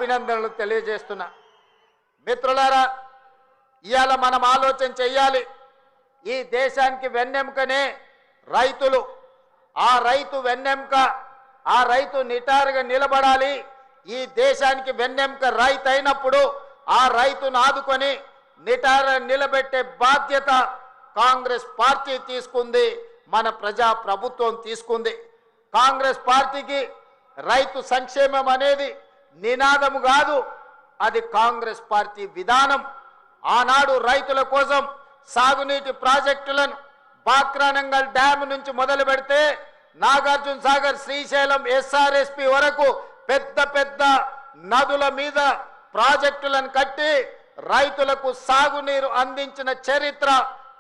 అభినందనలు తెలియజేస్తున్నా. మిత్రులారా, ఇవాళ మనం ఆలోచన చెయ్యాలి. ఈ దేశానికి వెన్నెముకనే రైతులు. ఆ రైతు వెన్నెముక, ఆ రైతు నిటారుగా నిలబడాలి. ఈ దేశానికి వెన్నెముక రైతు అయినప్పుడు ఆ రైతును ఆదుకొని నిటారుగా నిలబెట్టే బాధ్యత కాంగ్రెస్ పార్టీ తీసుకుంది, మన ప్రజా ప్రభుత్వం తీసుకుంది. కాంగ్రెస్ పార్టీకి రైతు సంక్షేమం అనేది నినాదము కాదు, అది కాంగ్రెస్ పార్టీ విధానం. ఆనాడు రైతుల కోసం సాగునీటి ప్రాజెక్టులను బాక్రానంగల్ డ్యామ్ నుంచి మొదలు పెడితే నాగార్జున సాగర్, శ్రీశైలం, ఎస్ఆర్ఎస్పి వరకు పెద్ద పెద్ద నదుల మీద ప్రాజెక్టులను కట్టి రైతులకు సాగునీరు అందించిన చరిత్ర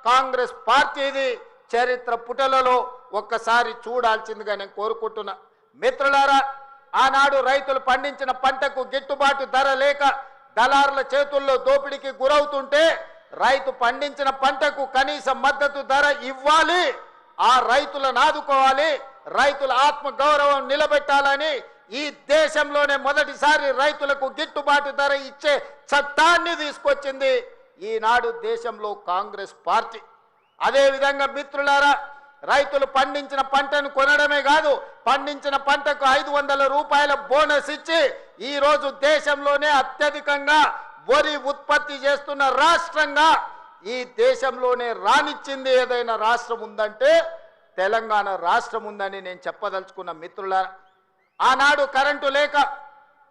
కాంగ్రెస్ పార్టీది. చరిత్ర పుటలలో ఒక్కసారి చూడాల్సిందిగా నేను కోరుకుంటున్నా. మిత్రులారా, ఆనాడు రైతులు పండించిన పంటకు గిట్టుబాటు ధర లేక దళారుల చేతుల్లో దోపిడీకి గురవుతుంటే రైతు పండించిన పంటకు కనీస మద్దతు ధర ఇవ్వాలి, ఆ రైతులను ఆదుకోవాలి, రైతుల ఆత్మ గౌరవం నిలబెట్టాలని ఈ దేశంలోనే మొదటిసారి రైతులకు గిట్టుబాటు ధర ఇచ్చే చట్టాన్ని తీసుకొచ్చింది ఈనాడు దేశంలో కాంగ్రెస్ పార్టీ. అదేవిధంగా మిత్రులారా, రైతులు పండించిన పంటను కొనడమే కాదు, పండించిన పంటకు 500 రూపాయల బోనస్ ఇచ్చి ఈరోజు దేశంలోనే అత్యధికంగా వరి ఉత్పత్తి చేస్తున్న రాష్ట్రంగా ఈ దేశంలోనే రానిచ్చింది ఏదైనా రాష్ట్రం ఉందంటే తెలంగాణ రాష్ట్రం ఉందని నేను చెప్పదలుచుకున్న. మిత్రులారా, ఆనాడు కరెంటు లేక,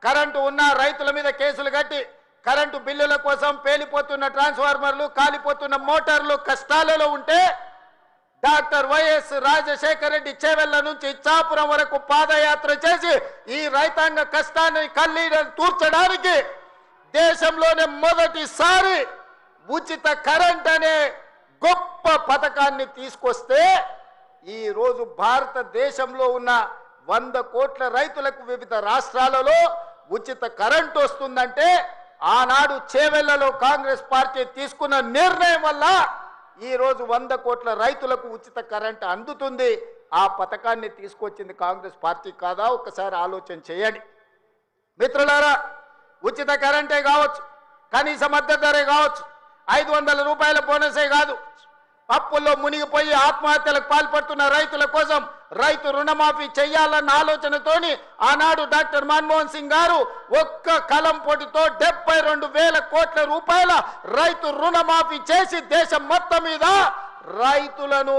కరెంటు ఉన్న రైతుల మీద కేసులు కట్టి కరెంటు బిల్లుల కోసం పేలిపోతున్న ట్రాన్స్ఫార్మర్లు, కాలిపోతున్న మోటార్లు కష్టాలలో ఉంటే డాక్టర్ వైఎస్ రాజశేఖర రెడ్డి చేవెళ్ల నుంచి ఇచ్చాపురం వరకు పాదయాత్ర చేసి ఈ రైతాంగ కష్టాన్ని కన్నీళ్లను తూర్చడానికి దేశంలోనే మొదటిసారి ఉచిత కరెంట్ అనే గొప్ప పథకాన్ని తీసుకొస్తే ఈ రోజు భారతదేశంలో ఉన్న 100 కోట్ల రైతులకు వివిధ రాష్ట్రాలలో ఉచిత కరెంట్ వస్తుందంటే ఆనాడు చేవెళ్లలో కాంగ్రెస్ పార్టీ తీసుకున్న నిర్ణయం వల్ల ఈ రోజు 100 కోట్ల రైతులకు ఉచిత కరెంట్ అందుతుంది. ఆ పథకాన్ని తీసుకొచ్చింది కాంగ్రెస్ పార్టీ కాదా? ఒక్కసారి ఆలోచన చేయండి. మిత్రులారా, ఉచిత కరెంటే కావచ్చు, కనీస మద్దతు ధరే కావచ్చు, 500 రూపాయల బోనసే కాదు, అప్పుల్లో మునిగిపోయి ఆత్మహత్యలకు పాల్పడుతున్న రైతుల కోసం రైతు రుణమాఫీ చేయాలన్న ఆలోచనతోని ఆనాడు డాక్టర్ మన్మోహన్ సింగ్ గారు ఒక్క కలం పొడితో 72,000 కోట్ల రూపాయల రైతు రుణమాఫీ చేసి దేశం మొత్తం మీద రైతులను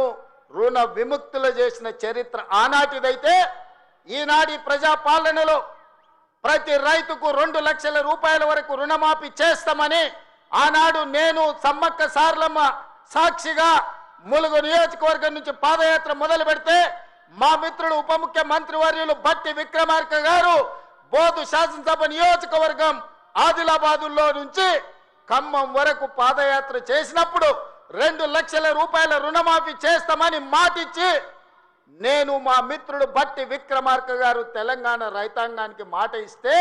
రుణ విముక్తులు చేసిన చరిత్ర ఆనాటిదైతే ఈనాటి ప్రజాపాలనలో ప్రతి రైతుకు 2 లక్షల రూపాయల వరకు రుణమాఫీ చేస్తామని ఆనాడు నేను సమ్మక్క సారలమ్మ సాక్షిగా ములుగు నియోజకవర్గం నుంచి పాదయాత్ర మొదలు పెడితే మా మిత్రుడు ఉప ముఖ్యమంత్రి వర్యులు బట్టి విక్రమార్క గారు బోధు శాసనసభ నియోజకవర్గం ఆదిలాబాదులో నుంచి ఖమ్మం వరకు పాదయాత్ర చేసినప్పుడు 2 లక్షల రూపాయల రుణమాఫీ చేస్తామని మాటిచ్చి నేను మా మిత్రుడు బట్టి విక్రమార్క గారు తెలంగాణ రైతాంగానికి మాట ఇస్తే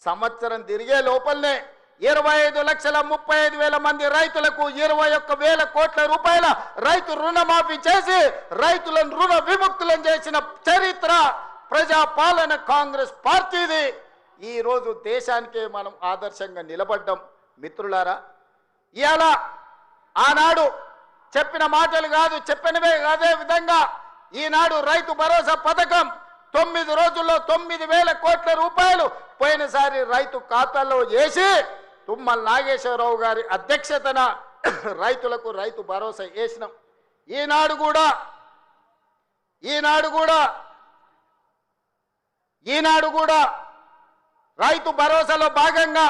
సంవత్సరం తిరిగే లోపలనే 25,35,000 మంది రైతులకు 21,000 కోట్ల రూపాయల రైతు రుణమాఫీ చేసి రైతులను రుణ విముక్తులను చేసిన చరిత్ర ప్రజాపాలన కాంగ్రెస్ పార్టీది. ఈ రోజు దేశానికే మనం ఆదర్శంగా నిలబడ్డాం. మిత్రులారా, ఇవాళ ఆనాడు చెప్పిన మాటలు కాదు, చెప్పినవే అదే విధంగా ఈనాడు రైతు భరోసా పథకం 9 రోజుల్లో 9,000 కోట్ల రూపాయలు పోయినసారి రైతు ఖాతాలో వేసి తుమ్మల నాగేశ్వరరావు గారి అధ్యక్షతన రైతులకు రైతు భరోసా వేసినాం. ఈనాడు కూడా రైతు భరోసాలో భాగంగా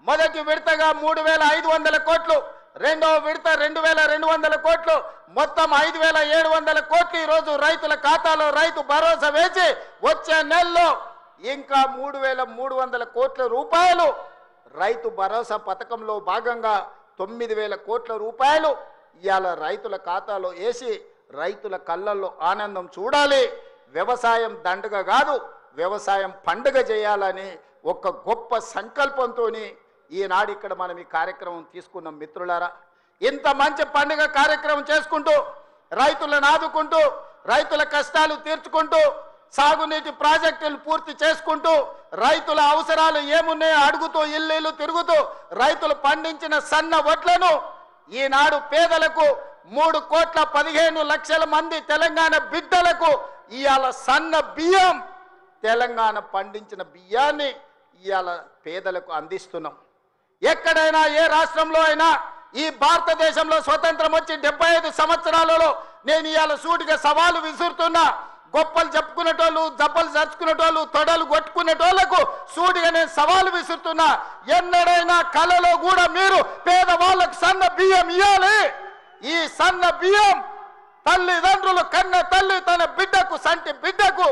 మొదటి విడతగా 3,500 కోట్లు, రెండవ విడత 2,200 కోట్లు, మొత్తం 5,700 కోట్లు ఈరోజు రైతుల ఖాతాలో రైతు భరోసా వేసి వచ్చే నెలలో ఇంకా 3,300 కోట్ల రూపాయలు రైతు భరోసా పథకంలో భాగంగా 9,000 కోట్ల రూపాయలు ఇవాళ రైతుల ఖాతాలో వేసి రైతుల కళ్ళల్లో ఆనందం చూడాలి. వ్యవసాయం దండగ కాదు, వ్యవసాయం పండుగ చేయాలని ఒక గొప్ప సంకల్పంతో ఈనాడు ఇక్కడ మనం ఈ కార్యక్రమం తీసుకున్నాం. మిత్రులారా, ఇంత మంచి పండుగ కార్యక్రమం చేసుకుంటూ రైతులను ఆదుకుంటూ రైతుల కష్టాలు తీర్చుకుంటూ సాగునీటి ప్రాజెక్టులు పూర్తి చేసుకుంటూ రైతుల అవసరాలు ఏమున్నాయో అడుగుతూ ఇల్లు తిరుగుతూ రైతులు పండించిన సన్న వడ్లను ఈనాడు పేదలకు 3,15,00,000 మంది తెలంగాణ బిడ్డలకు ఇవాళ సన్న బియ్యం తెలంగాణ పండించిన బియ్యాన్ని ఇవాళ పేదలకు అందిస్తున్నాం. ఎక్కడైనా ఏ రాష్ట్రంలో అయినా ఈ భారతదేశంలో స్వతంత్రం వచ్చి 75 సంవత్సరాలలో నేను ఇవాళ సూటిగా సవాలు విసురుతున్నా. గొప్పలు చెప్పుకునేటోళ్ళు, జబ్బలు చర్చుకునేటోళ్ళు, తొడలు కొట్టుకునేటోళ్లకు సూటిగా నేను సవాలు విసురుతున్నా. ఎన్నడైనా కలలో కూడా మీరు పేదవాళ్ళకు సన్న బియ్యం ఇవ్వాలి. ఈ సన్న బియ్యం తల్లిదండ్రులు కన్న తల్లి తన బిడ్డకు సంటి బిడ్డకు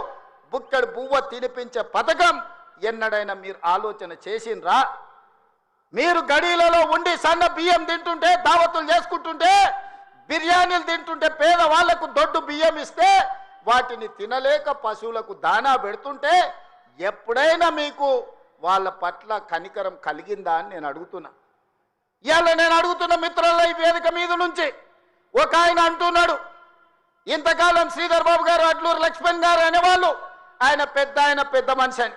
బుక్కడి బువ్వ తినిపించే పథకం ఎన్నడైనా మీరు ఆలోచన చేసిండ్రా? మీరు గడిలలో ఉండి సన్న బియ్యం తింటుంటే, దావతులు చేసుకుంటుంటే, బిర్యానీలు తింటుంటే, పేదవాళ్లకు దొడ్డు బియ్యం ఇస్తే వాటిని తినలేక పశువులకు దానా పెడుతుంటే ఎప్పుడైనా మీకు వాళ్ళ పట్ల కనికరం కలిగిందా అని నేను అడుగుతున్నా. ఇవాళ నేను అడుగుతున్న మిత్రుల ఈ వేదిక మీద నుంచి ఒక ఆయన అంటున్నాడు, ఇంతకాలం శ్రీధర్ బాబు గారు, అడ్లూరు లక్ష్మణ్ గారు అనేవాళ్ళు ఆయన పెద్ద మనిషి అని.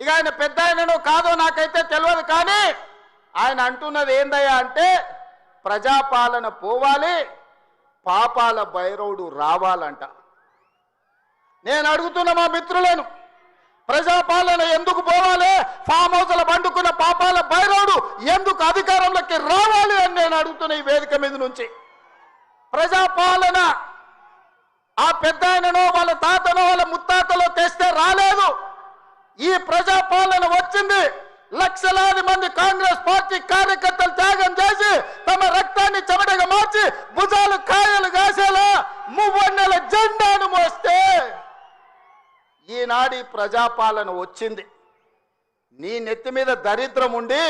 ఇక ఆయన పెద్ద ఆయనను కాదో నాకైతే తెలియదు, కానీ ఆయన అంటున్నది ఏందయ్యా అంటే ప్రజాపాలన పోవాలి, పాపాల భైరవుడు రావాలంట. నేను అడుగుతున్న మా మిత్రులను, ప్రజాపాలన ఎందుకు పోవాలి? ఫామ్ హౌస్ల బండుకున్న పాపాల భైరవుడు ఎందుకు అధికారంలోకి రావాలి అని నేను అడుగుతున్న ఈ వేదిక మీద నుంచి. ప్రజాపాలన ఆ పెద్ద ఆయననో వాళ్ళ తాతనో వాళ్ళ ముత్తాతలో తెస్తే రాలేదు. ఈ ప్రజాపాలన వచ్చింది లక్షలాది మంది కాంగ్రెస్ పార్టీ కార్యకర్తలు త్యాగం చేసి తమ రక్తాన్ని చెమటగా మార్చి భుజాలు కాయలు కాసేలా మువ్వన్నెల జెండాను మోస్తే ఈనాడు ప్రజాపాలన వచ్చింది. నీ నెత్తి మీద దరిద్రం ఉండి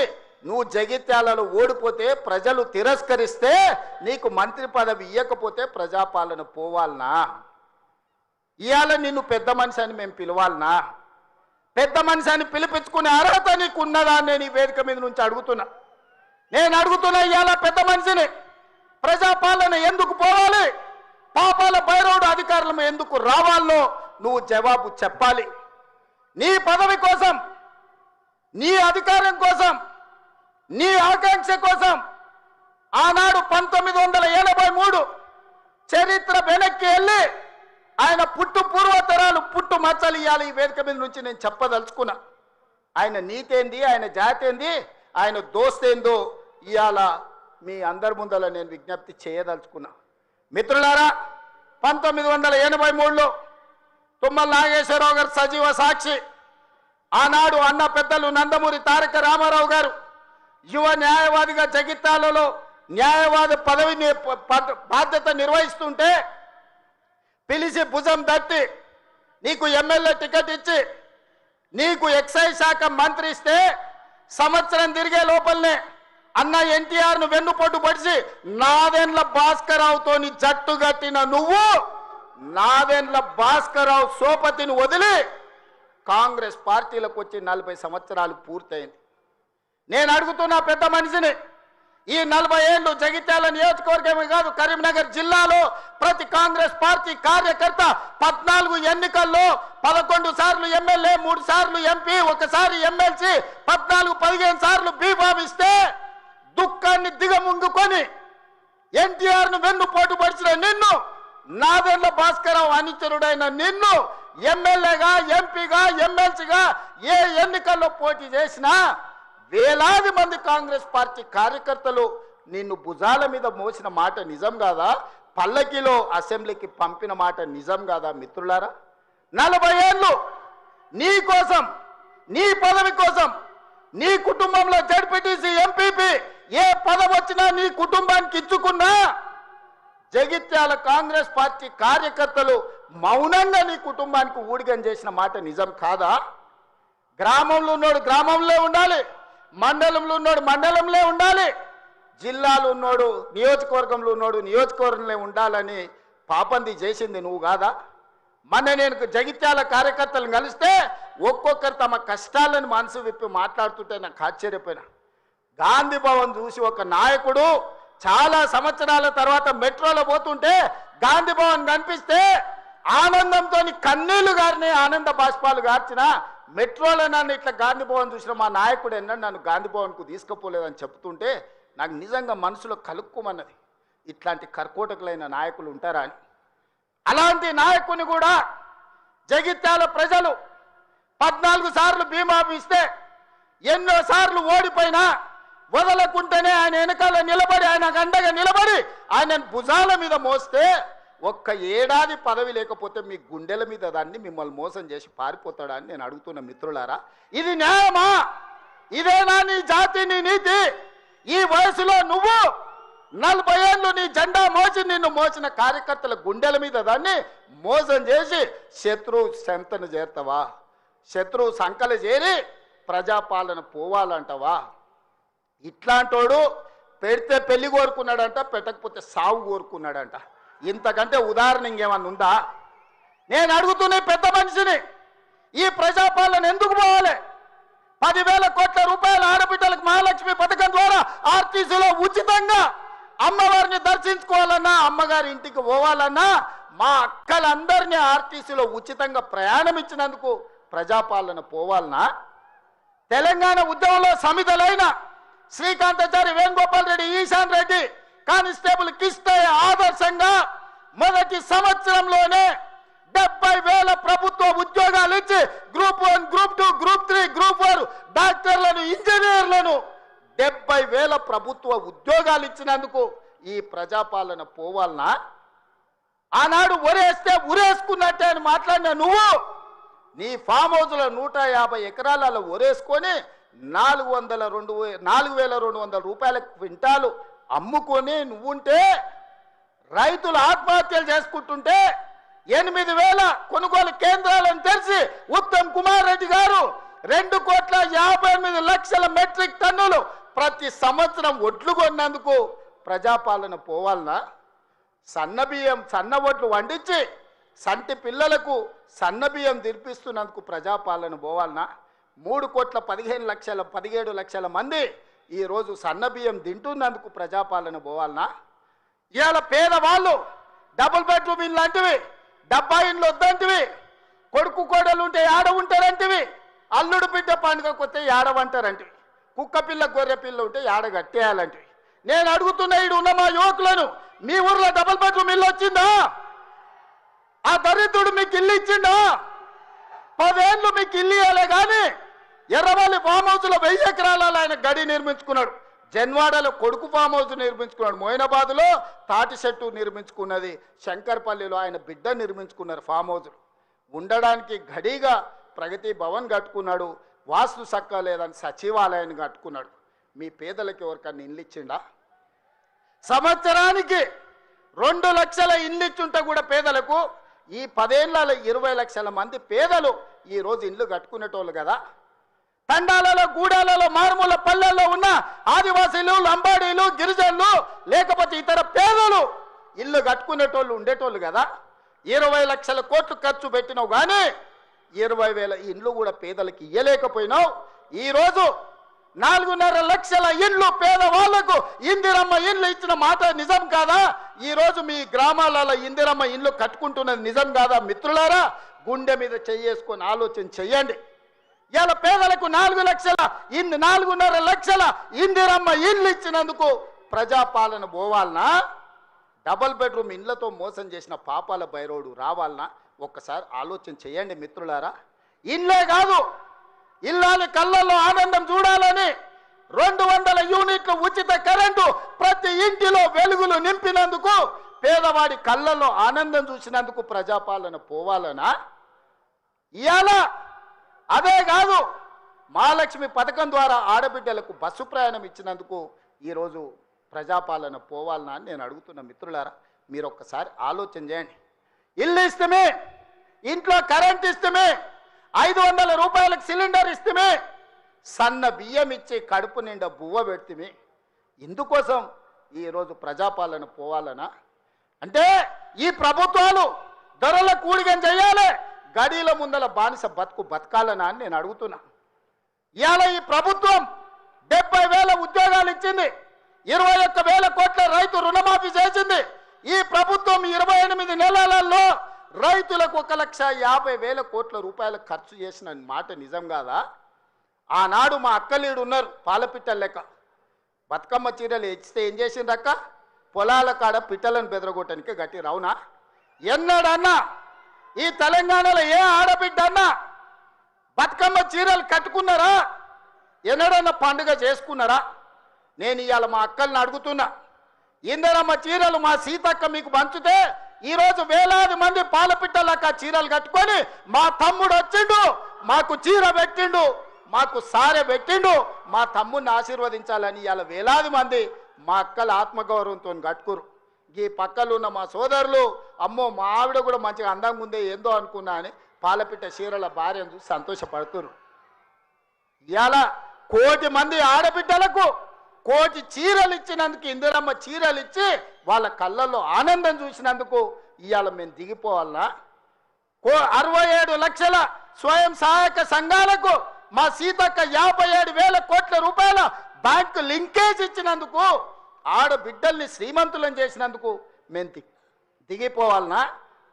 నువ్వు జగిత్యాలలో ఓడిపోతే, ప్రజలు తిరస్కరిస్తే, నీకు మంత్రి పదవి ఇవ్వకపోతే ప్రజాపాలన పోవాలనా? ఇవాళ నిన్ను పెద్ద మనిషి అని మేము పిలవాలనా? పెద్ద మనిషి అని పిలిపించుకునే అర్హత నీకు ఉన్నదా అని నేను ఈ వేదిక మీద నుంచి అడుగుతున్నా. నేను అడుగుతున్నా, ఇవాళ పెద్ద మనిషిని ప్రజాపాలన ఎందుకు పోవాలి, పాపాల భైరవుడు అధికారులు ఎందుకు రావాలో నువ్వు జవాబు చెప్పాలి. నీ పదవి కోసం, నీ అధికారం కోసం, నీ ఆకాంక్ష కోసం ఆనాడు 1983 చరిత్ర వెనక్కి వెళ్ళి ఆయన పూర్వతరాలు పుట్టు మచ్చలు ఇవ్వాలి. ఈ వేదిక మీద నుంచి నేను చెప్పదలుచుకున్నా. ఆయన నీతేంది, ఆయన జాతేంది, ఆయన దోస్తేందో ఇవాళ మీ అందరి ముందర నేను విజ్ఞప్తి చేయదలుచుకున్నా. మిత్రులారా, 1983లో తుమ్మల నాగేశ్వరరావు గారు సజీవ సాక్షి. ఆనాడు అన్న పెద్దలు నందమూరి తారక రామారావు గారు యువ న్యాయవాదిగా జగిత్యాలలో న్యాయవాద పదవిని బాధ్యత నిర్వహిస్తుంటే పిలిచి భుజం తట్టి నీకు ఎమ్మెల్యే టికెట్ ఇచ్చి నీకు ఎక్సైజ్ శాఖ మంత్రి ఇస్తే సంవత్సరం తిరిగే లోపలనే అన్న ఎన్టీఆర్ను వెన్నుపోటు పడిచి నాదెండ్ల భాస్కరరావుతోని జట్టు కట్టిన నువ్వు నాదెండ్ల భాస్కరరావు సోపతిని వదిలి కాంగ్రెస్ పార్టీలకు వచ్చి 40 సంవత్సరాలు పూర్తయింది. నేను అడుగుతున్నా పెద్ద మనిషిని, ఈ 40 ఏళ్ళు జగిత్యాల నియోజకవర్గమే కాదు కరీంనగర్ జిల్లాలో ప్రతి కాంగ్రెస్ పార్టీ కార్యకర్త 14 ఎన్నికల్లో 11 సార్లు ఎమ్మెల్యే, 3 సార్లు ఎంపీ, 1 సారి ఎమ్మెల్సీ, 14-15 సార్లు బీఫామ్ ఇస్తే దుఃఖాన్ని దిగముంగుకొని ఎన్టీఆర్ను వెన్నుపోటు పడిచిన నిన్ను, నాదెండ్ల భాస్కరరావు అనుచరుడైన నిన్ను ఎమ్మెల్యేగా, ఎంపీగా, ఎమ్మెల్సీగా ఏ ఎన్నికల్లో పోటీ చేసినా వేలాది మంది కాంగ్రెస్ పార్టీ కార్యకర్తలు నిన్ను భుజాల మీద మోసిన మాట నిజం కాదా? పల్లకిలో అసెంబ్లీకి పంపిన మాట నిజం కాదా? మిత్రులారా, 40 ఏళ్ళు నీ కోసం, నీ పదవి కోసం, నీ కుటుంబంలో జడ్పీటీసీ, ఎంపీపీ ఏ పదవి వచ్చినా నీ కుటుంబానికి ఇచ్చుకున్నా జగిత్యాల కాంగ్రెస్ పార్టీ కార్యకర్తలు మౌనంగా నీ కుటుంబానికి ఊడిగం చేసిన మాట నిజం కాదా? గ్రామంలో ఉన్నోడు గ్రామంలో ఉండాలి, మండలంలో ఉన్నోడు మండలంలో ఉండాలి, జిల్లాలో ఉన్నోడు నియోజకవర్గంలో ఉన్నోడు నియోజకవర్గంలో ఉండాలని పాపంది చేసింది నువ్వు కాదా? మొన్న నేను జగిత్యాల కార్యకర్తలను కలిస్తే ఒక్కొక్కరు తమ కష్టాలను మనసు విప్పి మాట్లాడుతుంటే నాకు ఆశ్చర్యపోయినా. గాంధీ భవన్ చూసి ఒక నాయకుడు చాలా సంవత్సరాల తర్వాత మెట్రోలో పోతుంటే గాంధీ భవన్ కనిపిస్తే ఆనందంతో కన్నీళ్లు గారిని, ఆనంద బాష్పాలు గార్చిన మెట్రోలో నన్ను ఇట్లా గాంధీ భవన్ చూసిన మా నాయకుడు ఎన్నడూ నన్ను గాంధీ భవన్కు తీసుకుపోలేదని చెప్తుంటే నాకు నిజంగా మనసులో కలుక్కుమన్నది. ఇట్లాంటి కర్కోటకులైన నాయకులు ఉంటారా అని. అలాంటి నాయకుని కూడా జగిత్యాల ప్రజలు 14 సార్లు బీమా ఇస్తే ఎన్నో సార్లు ఓడిపోయినా వదలకుంటేనే ఆయన వెనకాల నిలబడి ఆయన అండగా నిలబడి ఆయన భుజాల మీద మోస్తే ఒక్క ఏడాది పదవి లేకపోతే మీ గుండెల మీద దాన్ని మిమ్మల్ని మోసం చేసి పారిపోతాడా అని నేను అడుగుతున్న మిత్రులారా, ఇది న్యాయమా? ఇదేనా నీ జాతి, నీ నీతి? ఈ వయసులో నువ్వు 40 ఏళ్ళు నీ జెండా మోసి నిన్ను మోసిన కార్యకర్తల గుండెల మీద దాన్ని మోసం చేసి శత్రువు సంతను చేరుతావా? శత్రువు సంకలు చేరి ప్రజాపాలన పోవాలంటవా? ఇట్లాంటోడు పెడితే పెళ్లి కోరుకున్నాడంట, పెట్టకపోతే సావు కోరుకున్నాడంట. ఇంతకంటే ఉదాహరణ ఇంకేమన్నా ఉందా? నేను అడుగుతున్న పెద్ద మనిషిని, ఈ ప్రజాపాలన ఎందుకు పోవాలి? 10,000 కోట్ల రూపాయల ఆడబిడ్డలకు మహాలక్ష్మి పథకం ద్వారా ఆర్టీసీలో ఉచితంగా అమ్మవారిని దర్శించుకోవాలన్నా, అమ్మగారి ఇంటికి పోవాలన్నా, మా అక్కలందరినీ ఆర్టీసీలో ఉచితంగా ప్రయాణం ఇచ్చినందుకు ప్రజాపాలన పోవాలనా? తెలంగాణ ఉద్యమంలో సమిధలైన శ్రీకాంతాచారి, వేణుగోపాల్ రెడ్డి, ఈశాన్ రెడ్డి, కానిస్టేబుల్ కిష్టయ్య ఆదర్శంగా మొదటి సంవత్సరంలోనే 70,000 ప్రభుత్వ ఉద్యోగాలు ఇచ్చి గ్రూప్ 1, గ్రూప్ 2, గ్రూప్ 3, గ్రూప్ 4 డాక్టర్లను, ఇంజనీర్లను 70,000 ప్రభుత్వ ఉద్యోగాలు ఇచ్చినందుకు ఈ ప్రజాపాలన పోవాలనా? ఆనాడు ఒరేస్తే ఉరేసుకున్నట్టే అని మాట్లాడిన నువ్వు నీ ఫామ్ హౌస్లో 150 ఎకరాలలో ఒరేసుకొని 4,200 రూపాయల క్వింటాలు అమ్ముకొని నువ్వుంటే, రైతులు ఆత్మహత్యలు చేసుకుంటుంటే 8,000 కొనుగోలు కేంద్రాలను తెరిచి ఉత్తమ్ కుమార్ రెడ్డి గారు 2,58,00,000 మెట్రిక్ టన్నులు ప్రతి సంవత్సరం ఒడ్లు కొన్నందుకు ప్రజాపాలన పోవాలనా? సన్నబియ్యం, సన్న ఒడ్లు వండించి సంటి పిల్లలకు సన్నబియ్యం తినిపిస్తున్నందుకు ప్రజాపాలన పోవాలనా? 3,15,17,00,000 మంది ఈరోజు సన్నబియ్యం తింటున్నందుకు ప్రజాపాలన పోవాలనా? ఇవాళ పేదవాళ్ళు డబుల్ బెడ్రూమ్ ఇల్లు అంటివి, డబ్బా ఇండ్లు వద్దంటివి, కొడుకు కోడలు ఉంటే ఏడ ఉంటారంటివి, అల్లుడు బిడ్డ పండుగ కొత్త ఏడవంటారంటివి, కుక్క పిల్ల గొర్రె పిల్ల ఉంటే ఏడ కట్టేయాలంటివి. నేను అడుగుతున్న ఈడు ఉన్న మా యువకులను, మీ ఊర్లో డబుల్ బెడ్రూమ్ ఇల్లు వచ్చిందా? ఆ దరిద్రుడు మీకు ఇల్లు ఇచ్చిండా? 10 ఏళ్ళు మీకు ఇల్లు ఇవ్వలే కానీ ఎర్రవల్లి ఫామ్ హౌస్లో 1000 ఎకరాలలో ఆయన గడి నిర్మించుకున్నాడు. జన్వాడలో కొడుకు ఫామ్ హౌస్ నిర్మించుకున్నాడు. మోయినాబాద్లో తాటి చెట్టు నిర్మించుకున్నది. శంకర్పల్లిలో ఆయన బిడ్డ నిర్మించుకున్నారు ఫామ్ హౌస్లు. ఉండడానికి గడిగా ప్రగతి భవన్ కట్టుకున్నాడు. వాస్తు సక్క లేదని సచివాలయాన్ని కట్టుకున్నాడు. మీ పేదలకు ఎవరికన్నా ఇల్లు ఇచ్చిండా? సంవత్సరానికి 2 లక్షల ఇల్లు ఇచ్చుంటే కూడా పేదలకు ఈ 10 ఏళ్లలో 20 లక్షల మంది పేదలు ఈరోజు ఇల్లు కట్టుకునేటోళ్ళు కదా. తండాలలో, గూడాలలో, మారుమూల పల్లెల్లో ఉన్న ఆదివాసీలు, లంబాడీలు, గిరిజనులు, లేకపోతే ఇతర పేదలు ఇల్లు కట్టుకునేటోళ్ళు ఉండేటోళ్ళు కదా. 20 లక్షల కోట్లు ఖర్చు పెట్టినావు కానీ 20,000 ఇండ్లు కూడా పేదలకు ఇయ్యలేకపోయినావు. ఈరోజు 4.5 లక్షల ఇండ్లు పేదవాళ్లకు ఇందిరమ్మ ఇండ్లు ఇచ్చిన మాట నిజం కాదా? ఈరోజు మీ గ్రామాలలో ఇందిరమ్మ ఇండ్లు కట్టుకుంటున్నది నిజం కాదా? మిత్రులారా, గుండె మీద చేసుకొని ఆలోచన చెయ్యండి. ఇలా పేదలకు 4.5 లక్షల ఇందిరమ్మ ఇండ్లు ఇచ్చినందుకు ప్రజాపాలన పోవాలనా? డబుల్ బెడ్రూమ్ ఇండ్లతో మోసం చేసిన పాపాల బైరోడు రావాలనా? ఒక్కసారి ఆలోచన చేయండి మిత్రులారా. ఇండ్లే కాదు, ఇల్లాలి కళ్ళల్లో ఆనందం చూడాలని 200 యూనిట్ల ఉచిత కరెంటు ప్రతి ఇంటిలో వెలుగులు నింపినందుకు, పేదవాడి కళ్ళల్లో ఆనందం చూసినందుకు ప్రజాపాలన పోవాలనా? ఇవాళ అదే కాదు, మహాలక్ష్మి పథకం ద్వారా ఆడబిడ్డలకు బస్సు ప్రయాణం ఇచ్చినందుకు ఈరోజు ప్రజాపాలన పోవాలనా అని నేను అడుగుతున్న మిత్రులారా. మీరు ఒక్కసారి ఆలోచన చేయండి. ఇల్లు ఇస్తమే, ఇంట్లో కరెంట్ ఇస్తమే, 500 రూపాయలకు సిలిండర్ ఇస్తమే, సన్న బియ్యం ఇచ్చి కడుపు నిండా బువ్వ పెడితే ఇందుకోసం ఈరోజు ప్రజాపాలన పోవాలనా? అంటే ఈ ప్రభుత్వాలు ధరల కూడిగం చేయాలి, గడీల ముందల బానిస బతుకు బతకాలనా అని నేను అడుగుతున్నా. ఇవాళ ఈ ప్రభుత్వం 70,000 ఉద్యోగాలు ఇచ్చింది, 21,000 కోట్ల రైతు రుణమాఫీ చేసింది. ఈ ప్రభుత్వం 28 నెలలలో రైతులకు 1,50,000 కోట్ల రూపాయలు ఖర్చు చేసిన మాట నిజం కాదా? ఆనాడు మా అక్కలీడు ఉన్నారు పాలపిట్టల లెక్క. బతుకమ్మ చీరలు ఇచ్చితే ఏం చేసిండ్రక్క? పొలాల కాడ పిట్టలను బెదరగొట్టడానికి గట్టి రవునా? ఎన్నడన్నా ఈ తెలంగాణలో ఏ ఆడబిడ్డ అన్నా బతుకమ్మ చీరలు కట్టుకున్నారా? ఎన్నడన్నా పండుగ చేసుకున్నారా? నేను ఇవాళ మా అక్కల్ని అడుగుతున్నా, ఇందరమ్మ చీరలు మా సీతక్క మీకు పంచుతే ఈరోజు వేలాది మంది పాలపిట్టలక్క చీరలు కట్టుకొని మా తమ్ముడు వచ్చిండు, మాకు చీర పెట్టిండు, మాకు సారె పెట్టిండు, మా తమ్ముడిని ఆశీర్వదించాలని ఇవాళ వేలాది మంది మా అక్కల ఆత్మగౌరవంతో కట్టుకురు. ఈ పక్కలు ఉన్న మా సోదరులు అమ్మో మా ఆవిడ కూడా మంచిగా అందంగా ఉందే ఏందో అనుకున్నా అని పాలపిట్ట చీరల భార్యను చూసి సంతోషపడుతురు. ఇవాళ 1,000,000 మంది ఆడబిడ్డలకు 1,000,000 చీరలు ఇచ్చినందుకు, ఇందిరమ్మ చీరలు ఇచ్చి వాళ్ళ కళ్ళల్లో ఆనందం చూసినందుకు ఇవాళ మేము దిగిపోవాలనా? 67 లక్షల స్వయం సహాయక సంఘాలకు మా సీతక్క 57,000 కోట్ల రూపాయల బ్యాంకు లింకేజ్ ఇచ్చినందుకు, ఆడబిడ్డల్ని శ్రీమంతులను చేసినందుకు మేము దిగిపోవాలనా?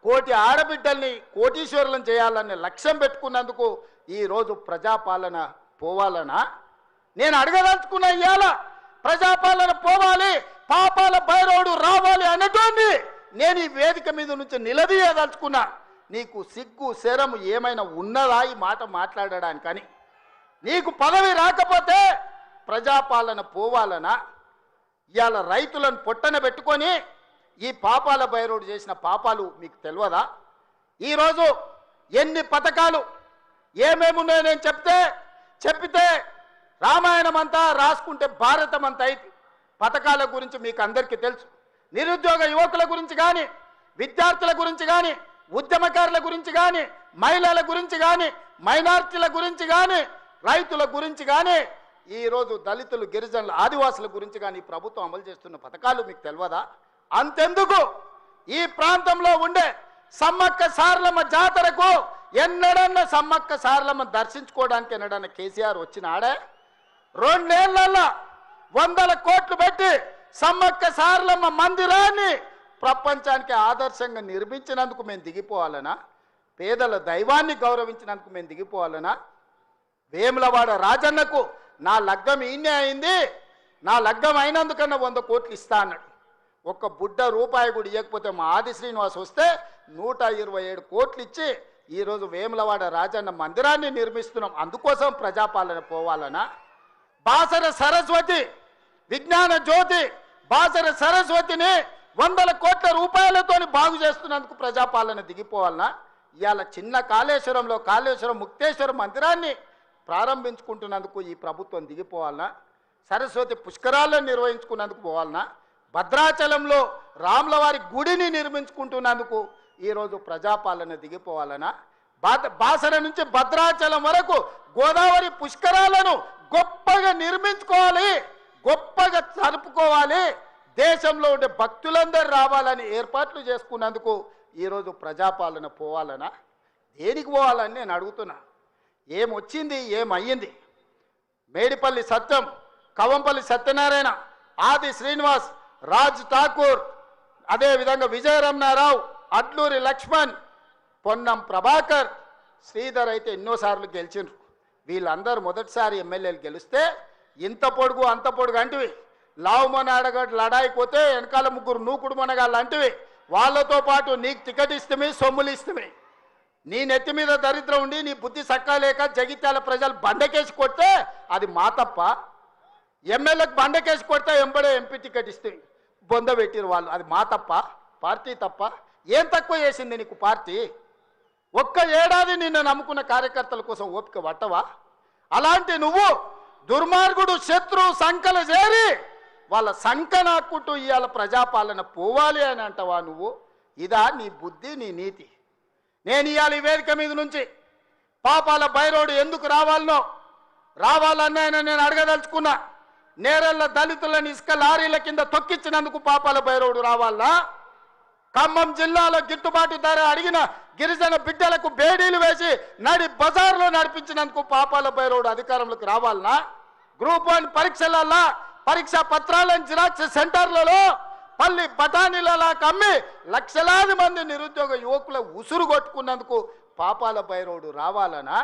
1,000,000 ఆడబిడ్డల్ని కోటీశ్వరులను చేయాలనే లక్ష్యం పెట్టుకున్నందుకు ఈరోజు ప్రజాపాలన పోవాలనా? నేను అడగదలుచుకున్న ఇవాళ ప్రజాపాలన పోవాలి, పాపాల భైరవుడు రావాలి అన్నటువంటి నేను ఈ వేదిక మీద నుంచి నిలదీయదలుచుకున్నా. నీకు సిగ్గు శరము ఏమైనా ఉన్నదా ఈ మాట మాట్లాడడానికని? నీకు పదవి రాకపోతే ప్రజాపాలన పోవాలనా? ఇవాళ రైతులను పొట్టన పెట్టుకొని ఈ పాపాల భైరవుడు చేసిన పాపాలు మీకు తెలియదా? ఈరోజు ఎన్ని పథకాలు ఏమేమున్నాయో నేను చెప్పితే రామాయణం అంతా రాసుకుంటే భారతం అంతా అయితే పథకాల గురించి మీకు అందరికీ తెలుసు. నిరుద్యోగ యువకుల గురించి కానీ, విద్యార్థుల గురించి కానీ, ఉద్యమకారుల గురించి కానీ, మహిళల గురించి కానీ, మైనార్టీల గురించి కానీ, రైతుల గురించి కానీ, ఈరోజు దళితులు, గిరిజనులు, ఆదివాసుల గురించి కానీ ప్రభుత్వం అమలు చేస్తున్న పథకాలు మీకు తెలియదా? అంతెందుకు ఈ ప్రాంతంలో ఉండే సమ్మక్క సారలమ్మ జాతరకు ఎన్నడన్నా సమ్మక్క సారలమ్మ దర్శించుకోవడానికి ఎన్నడన్నా కేసీఆర్ వచ్చినాడే? 2 నెలల్లో 100 కోట్లు పెట్టి సమ్మక్క సారలమ్మ మందిరాన్ని ప్రపంచానికి ఆదర్శంగా నిర్మించినందుకు మేము దిగిపోవాలనా? పేదల దైవాన్ని గౌరవించినందుకు మేము దిగిపోవాలనా? వేములవాడ రాజన్నకు నా లగ్గం ఈయనే అయింది, నా లగ్గం అయినందుకన్నా 100 కోట్లు ఇస్తా అన్నాడు. ఒక్క బుడ్డ రూపాయి కూడా ఇవ్వకపోతే మా ఆది శ్రీనివాస్ వస్తే 127 కోట్లు ఇచ్చి ఈరోజు వేములవాడ రాజన్న మందిరాన్ని నిర్మిస్తున్నాం. అందుకోసం ప్రజాపాలన పోవాలనా? బాసర సరస్వతి విజ్ఞాన జ్యోతి బాసర సరస్వతిని 100 కోట్ల రూపాయలతో బాగు చేస్తున్నందుకు ప్రజాపాలన దిగిపోవాలనా? ఇవాళ చిన్న కాళేశ్వరంలో కాళేశ్వరం ముక్తేశ్వర మందిరాన్ని ప్రారంభించుకుంటున్నందుకు ఈ ప్రభుత్వం దిగిపోవాలనా? సరస్వతి పుష్కరాలను నిర్వహించుకున్నందుకు పోవాలనా? భద్రాచలంలో రాములవారి గుడిని నిర్మించుకుంటున్నందుకు ఈరోజు ప్రజాపాలన దిగిపోవాలనా? బాసర నుంచి భద్రాచలం వరకు గోదావరి పుష్కరాలను గొప్పగా నిర్మించుకోవాలి, గొప్పగా జరుపుకోవాలి, దేశంలో ఉండే భక్తులందరూ రావాలని ఏర్పాట్లు చేసుకున్నందుకు ఈరోజు ప్రజాపాలన పోవాలనా? దేనికి పోవాలని నేను అడుగుతున్నా. ఏమొచ్చింది, ఏమయ్యింది? మేడిపల్లి సత్యం, కవంపల్లి సత్యనారాయణ, ఆది శ్రీనివాస్, రాజ్ ఠాకూర్, అదేవిధంగా విజయరమణారావు, అడ్లూరి లక్ష్మణ్, పొన్నం ప్రభాకర్, శ్రీధర్ అయితే ఎన్నోసార్లు గెలిచిండ్రు. వీళ్ళందరూ మొదటిసారి ఎమ్మెల్యేలు గెలిస్తే ఇంత పొడుగు అంత పొడుగు అంటివి, లావు మొనగడ్డ లడాయిపోతే వెనకాల 3 నూకుడు మొనగాళ్ళు అంటివి, వాళ్ళతో పాటు నీకు టికెట్ ఇస్తమే, సొమ్ములు ఇస్తమే. నీ నెత్తి మీద దరిద్రం ఉండి నీ బుద్ధి సక్కాలేక జగిత్యాల ప్రజలు బండకేసి కొడితే అది మా తప్ప? ఎమ్మెల్యేకి బండకేసి కొడితే ఎంబడే ఎంపీ టికెట్ ఇస్తే బొంద పెట్టిరు వాళ్ళు, అది మా తప్ప? పార్టీ తప్ప? ఏం తక్కువ చేసింది నీకు పార్టీ? ఒక్క ఏడాది నిన్ను నమ్ముకున్న కార్యకర్తల కోసం ఓపిక పట్టవా? అలాంటి నువ్వు దుర్మార్గుడు శత్రు సంకల చేరి వాళ్ళ సంక నాక్కుంటూ ఇవాళ ప్రజాపాలన పోవాలి అని అంటవా నువ్వు? ఇదా నీ బుద్ధి, నీ నీతి? నేను ఇవాళ ఈ వేదిక మీద నుంచి పాపాల భైరవుడు ఎందుకు రావాలన్నాయని నేను అడగదలుచుకున్నా. నేరెళ్ళ దళితులను ఇసుక లారీల కింద తొక్కించినందుకు పాపాల భైరవుడు రావాలా? ఖమ్మం జిల్లాలో గిట్టుబాటు ధర అడిగిన గిరిజన బిడ్డలకు బేడీలు వేసి నడి బజార్లో నడిపించినందుకు పాపాల భైరవుడు అధికారంలోకి రావాలనా? గ్రూప్ 1 పరీక్షలలో పరీక్షా పత్రాలను జిరాక్స్ సెంటర్లలో పల్లి బఠానీలలా కమ్మి లక్షలాది మంది నిరుద్యోగ యువకుల ఉసురు కొట్టుకున్నందుకు పాపాల భైరవుడు రావాలనా?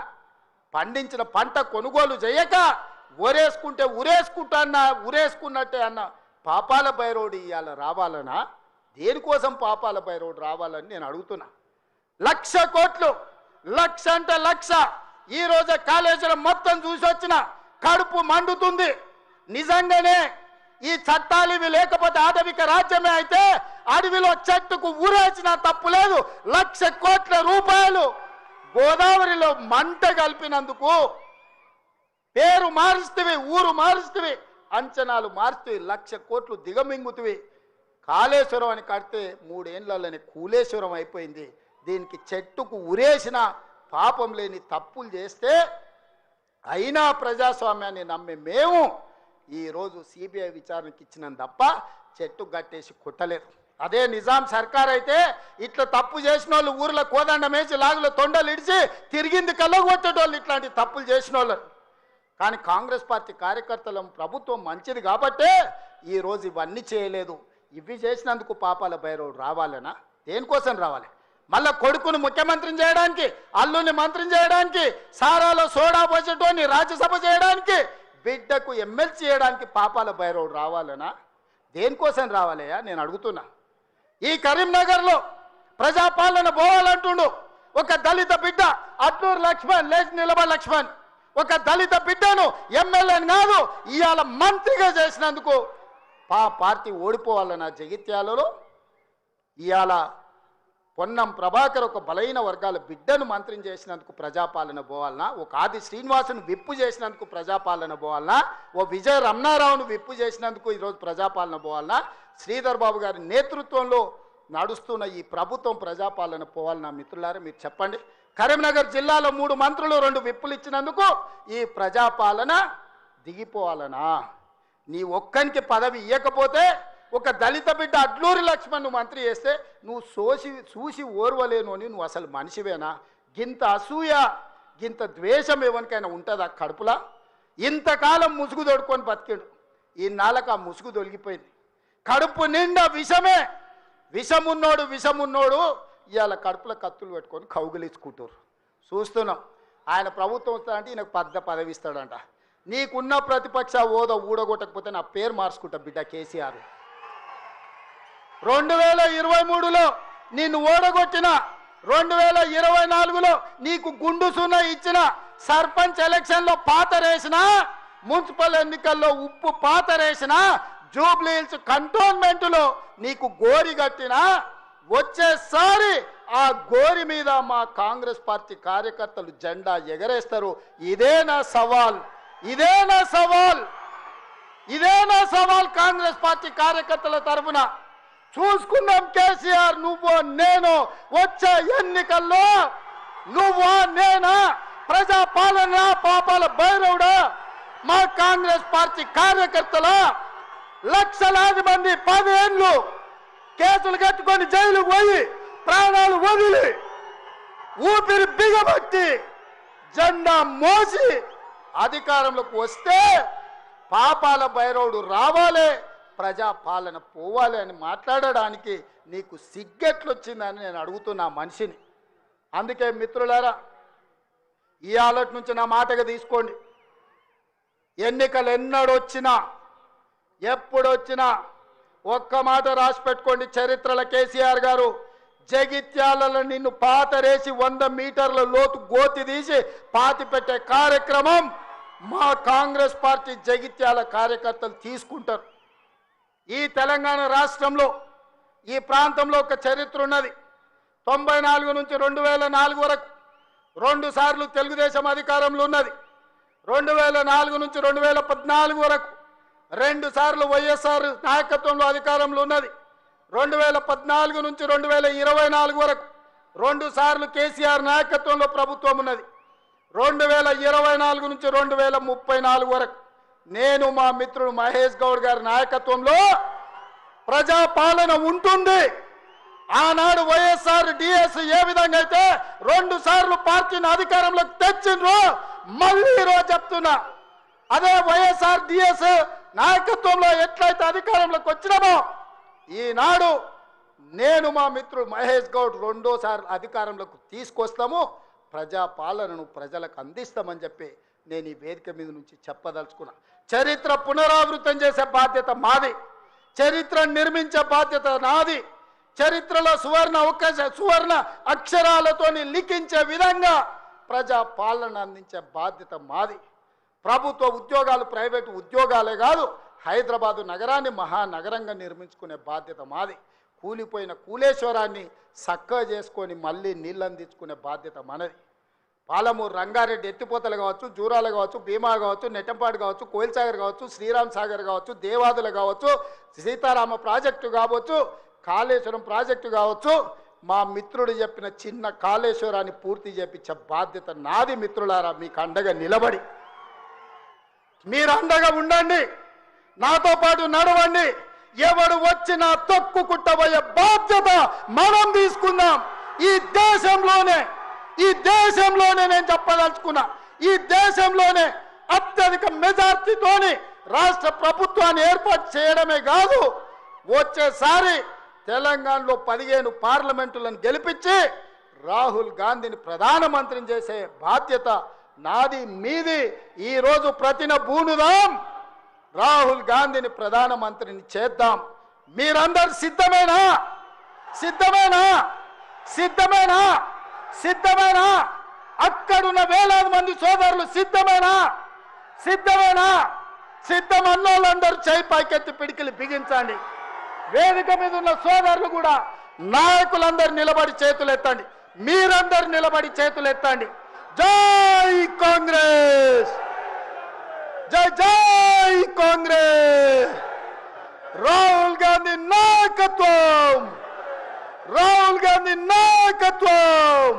పండించిన పంట కొనుగోలు చేయక ఒరేసుకుంటే ఉరేసుకున్నట్టే అన్న పాపాల భైరవుడు ఇవాళ రావాలనా? దేనికోసం పాపాల భైరవుడు రావాలని నేను అడుగుతున్నా. 1,00,000 కోట్లు, 1,00,000 అంటే 1,00,000. ఈ రోజే కాళేశ్వరం మొత్తం చూసి వచ్చిన కడుపు మండుతుంది. నిజంగానే ఈ చట్టాలు ఇవి లేకపోతే ఆటవిక రాజ్యమే అయితే అడవిలో చెట్టుకు ఊరేసిన తప్పు లేదు. 1,00,000 కోట్ల రూపాయలు గోదావరిలో మంట కలిపినందుకు పేరు మారుస్తువి, ఊరు మారుస్తువి, అంచనాలు మారుస్తువి, 1,00,000 కోట్లు దిగమింగుతువి. కాళేశ్వరం అని కడితే 3 ఏళ్లలోనే కూలేశ్వరం అయిపోయింది. దీనికి చెట్టుకు ఉరేసిన పాపం లేని తప్పులు చేస్తే అయినా ప్రజాస్వామ్యాన్ని నమ్మే మేము ఈరోజు సిబిఐ విచారణకి ఇచ్చినాం తప్ప చెట్టు గట్టేసి కొట్టలేదు. అదే నిజాం సర్కార్ అయితే ఇట్లా తప్పు చేసిన వాళ్ళు ఊర్లో కోదండం వేసి లాగులో తొండలు ఇడిచి తిరిగింది కళ్ళకు వచ్చేటోళ్ళు ఇట్లాంటి తప్పులు చేసిన వాళ్ళు. కానీ కాంగ్రెస్ పార్టీ కార్యకర్తల ప్రభుత్వం మంచిది కాబట్టే ఈరోజు ఇవన్నీ చేయలేదు. ఇవి చేసినందుకు పాపాల భైరవుడు రావాలనా? దేనికోసం రావాలి? మళ్ళా కొడుకును ముఖ్యమంత్రిని చేయడానికి, అల్లుని మంత్రిని చేయడానికి, సారాలో సోడా పోసేటోని రాజ్యసభ చేయడానికి, బిడ్డకు ఎమ్మెల్సీ చేయడానికి పాపాల భైరవుడు రావాలనా? దేనికోసం రావాలయ్యా నేను అడుగుతున్నా. ఈ కరీంనగర్లో ప్రజాపాలన పోవాలంటుండు ఒక దళిత బిడ్డ అట్లూరు లక్ష్మణ్, లేచి నిలబడి లక్ష్మణ్, ఒక దళిత బిడ్డను ఎమ్మెల్యేని కాదు ఇవాళ మంత్రిగా చేసినందుకు పార్టీ ఓడిపోవాలన్న జగిత్యాలలో ఇవాళ పొన్నం ప్రభాకర్ ఒక బలైన వర్గాల బిడ్డను మంత్రిని చేసినందుకు ప్రజాపాలన పోవాలనా? ఒక ఆది శ్రీనివాసును విప్పు చేసినందుకు ప్రజాపాలన పోవాలనా? ఓ విజయ రమణారావును విప్పు చేసినందుకు ఈరోజు ప్రజాపాలన పోవాలనా? శ్రీధర్ బాబు గారి నేతృత్వంలో నడుస్తున్న ఈ ప్రభుత్వం ప్రజాపాలన పోవాలనా? మిత్రులారా మీరు చెప్పండి. కరీంనగర్ జిల్లాలో 3 మంత్రులు 2 విప్పులు ఇచ్చినందుకు ఈ ప్రజాపాలన దిగిపోవాలనా? నీ ఒక్కనికి పదవి ఇవ్వకపోతే ఒక దళిత బిడ్డ అడ్లూరి లక్ష్మణ్ మంత్రి చేస్తే నువ్వు చూసి ఓర్వలేను అని నువ్వు అసలు మనిషివేనా? గింత అసూయ, గింత ద్వేషం ఎవరికైనా ఉంటుందా కడుపులా? ఇంతకాలం ముసుగు తొడుకొని బతికాడు. ఈ నాలకు ఆ ముసుగు తొలగిపోయింది. కడుపు నిండా విషమే. విషమున్నోడు ఇవాళ కడుపులో కత్తులు పెట్టుకొని కౌగిలించుకుంటారు. చూస్తున్నాం. ఆయన ప్రభుత్వం వస్తాడంటే ఈయనకు పెద్ద పదవి ఇస్తాడంట. నీకున్న ప్రతిపక్ష హోదా ఊడగొట్టకపోతే నా పేరు మార్చుకుంటా బిడ్డ కేసీఆర్. 2023లో నిన్ను ఓడగొట్టిన, 2024లో నీకు గుండు సున్నా ఇచ్చిన, సర్పంచ్ ఎలక్షన్లో పాతరేసిన, మున్సిపల్ ఎన్నికల్లో ఉప్పు పాతరేసిన, జూబ్లీ హిల్స్ కంటోన్మెంట్లో నీకు గోరి కట్టిన, వచ్చేసారి ఆ గోరి మీద మా కాంగ్రెస్ పార్టీ కార్యకర్తలు జెండా ఎగరేస్తారు. ఇదే నా సవాల్ కాంగ్రెస్ పార్టీ కార్యకర్తల తరఫున. చూసుకుందాం కేసీఆర్, నువ్వు నేను వచ్చే ఎన్నికల్లో నువ్వా నేనా? ప్రజాపాలన పాపాల భైరవుడా? మా కాంగ్రెస్ పార్టీ కార్యకర్తల లక్షలాది మంది 10 ఏళ్ళు కేసులు కట్టుకొని జైలుకు పోయి ప్రాణాలు వదిలి ఊపిరి బిగబట్టి జెండా మోసి అధికారంలోకి వస్తే పాపాల భైరవుడు రావాలి, ప్రజాపాలన పోవాలి అని మాట్లాడడానికి నీకు సిగ్గెట్లొచ్చిందని నేను అడుగుతున్నా మనిషిని. అందుకే మిత్రులారా, ఈ ఆలోచన నుంచి నా మాటగా తీసుకోండి. ఎన్నికలు ఎన్నడొచ్చినా ఎప్పుడొచ్చినా ఒక్క మాట రాసి పెట్టుకోండి. చరిత్రల కేసీఆర్ గారు జగిత్యాలలో నిన్ను పాతరేసి 100 మీటర్ల లోతు గోతి తీసి పాతి పెట్టే కార్యక్రమం మా కాంగ్రెస్ పార్టీ జగిత్యాల కార్యకర్తలు తీసుకుంటారు. ఈ తెలంగాణ రాష్ట్రంలో ఈ ప్రాంతంలో ఒక చరిత్ర ఉన్నది. 94 నుంచి 2004 వరకు 2 సార్లు తెలుగుదేశం అధికారంలో ఉన్నది. 2004 నుంచి 2014 వరకు 2 సార్లు వైఎస్ఆర్ నాయకత్వంలో అధికారంలో ఉన్నది. 2014 నుంచి 2024 వరకు 2 సార్లు కేసీఆర్ నాయకత్వంలో ప్రభుత్వం ఉన్నది. 2024 నుంచి 2034 వరకు నేను మా మిత్రుడు మహేష్ గౌడ్ గారి నాయకత్వంలో ప్రజాపాలన ఉంటుంది. ఆనాడు వైఎస్ఆర్ డిఎస్ ఏ విధంగా అయితే 2 సార్లు పార్టీని అధికారంలోకి తెచ్చిండ్రో మళ్ళీ ఈరోజు చెప్తున్నా, అదే వైఎస్ఆర్ డిఎస్ నాయకత్వంలో ఎట్లయితే అధికారంలోకి వచ్చినామో ఈనాడు నేను మా మిత్రుడు మహేష్ గౌడ్ రెండోసారి అధికారంలోకి తీసుకొస్తాము, ప్రజాపాలనను ప్రజలకు అందిస్తామని చెప్పి నేను ఈ వేదిక మీద నుంచి చెప్పదలుచుకున్నా. చరిత్ర పునరావృతం చేసే బాధ్యత మాది, చరిత్ర నిర్మించే బాధ్యత నాది, చరిత్రలో సువర్ణ అక్షరాలతోని లిఖించే విధంగా ప్రజాపాలన అందించే బాధ్యత మాది. ప్రభుత్వ ఉద్యోగాలు ప్రైవేటు ఉద్యోగాలే కాదు, హైదరాబాదు నగరాన్ని మహానగరంగా నిర్మించుకునే బాధ్యత మాది. కూలిపోయిన కూలేశ్వరాన్ని చక్కగా చేసుకొని మళ్ళీ నీళ్ళు అందించుకునే బాధ్యత మనది. పాలమూరు రంగారెడ్డి ఎత్తిపోతలు కావచ్చు, జూరాలు కావచ్చు, భీమా కావచ్చు, నెట్టంపాడు కావచ్చు, కోయిల్సాగర్ కావచ్చు, శ్రీరామ్ సాగర్ కావచ్చు, దేవాదులు కావచ్చు, సీతారామ ప్రాజెక్టు కావచ్చు, కాళేశ్వరం ప్రాజెక్టు కావచ్చు, మా మిత్రుడు చెప్పిన చిన్న కాళేశ్వరాన్ని పూర్తి చేపించే బాధ్యత నాది. మిత్రులారా, మీకు అండగా నిలబడి మీరు అండగా ఉండండి, నాతో పాటు నడవండి. ఎవడు వచ్చినా తొక్కుకుంటబోయే బాధ్యత మనం తీసుకుందాం. ఈ దేశంలోనే నేను చెప్పదలుచుకున్నా, ఈ దేశంలోనే అత్యధిక మెజార్టీతోని రాష్ట్ర ప్రభుత్వాన్ని ఏర్పాటు చేయడమే కాదు, వచ్చేసారి తెలంగాణలో 15 పార్లమెంటులను గెలిపించి రాహుల్ గాంధీని ప్రధానమంత్రిని చేసే బాధ్యత నాది, మీది. ఈరోజు ప్రతిన బూనుదాం, రాహుల్ గాంధీని ప్రధానమంత్రిని చేద్దాం. మీరందరూ సిద్ధమేనా? సిద్ధమేనా? సిద్ధమేనా? సిద్ధమేనా? అక్కడున్న వేలాది మంది సోదరులు సిద్ధమేనా? సిద్ధమేనా? సిద్ధమన్నోళ్ళందరూ చేయి పైకెత్తి పిడికిలు బిగించండి. వేదిక మీద ఉన్న సోదరులు కూడా, నాయకులందరూ నిలబడి చేతులు ఎత్తండి. మీరందరూ నిలబడి చేతులు ఎత్తండి. జై కాంగ్రెస్, జై జై కాంగ్రెస్. రాహుల్ గాంధీ నాయకత్వం, రాహుల్ గాంధీ నాయకత్వం.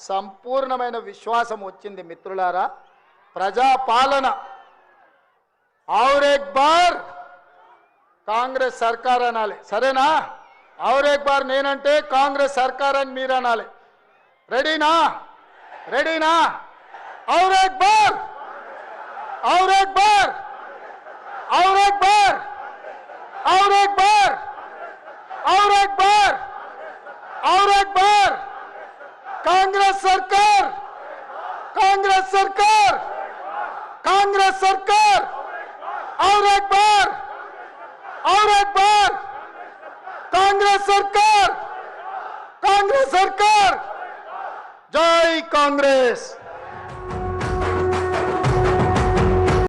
సంపూర్ణమైన విశ్వాసం వచ్చింది మిత్రులారా. ప్రజాపాలన और एक बार కాంగ్రెస్ సర్కార్ అనాలి, సరేనా? और एक बार నేనంటే కాంగ్రెస్ సర్కార్ అని మీరు అనాలి. రెడీనా? రెడీనా? और एक बार, और एक बार, और एक बार, और एक बार, और एक बार, और एक बार. कांग्रेस सरकार, कांग्रेस सरकार, कांग्रेस सरकार. और एक बार, और एक बार. कांग्रेस सरकार, कांग्रेस सरकार. जय कांग्रेस.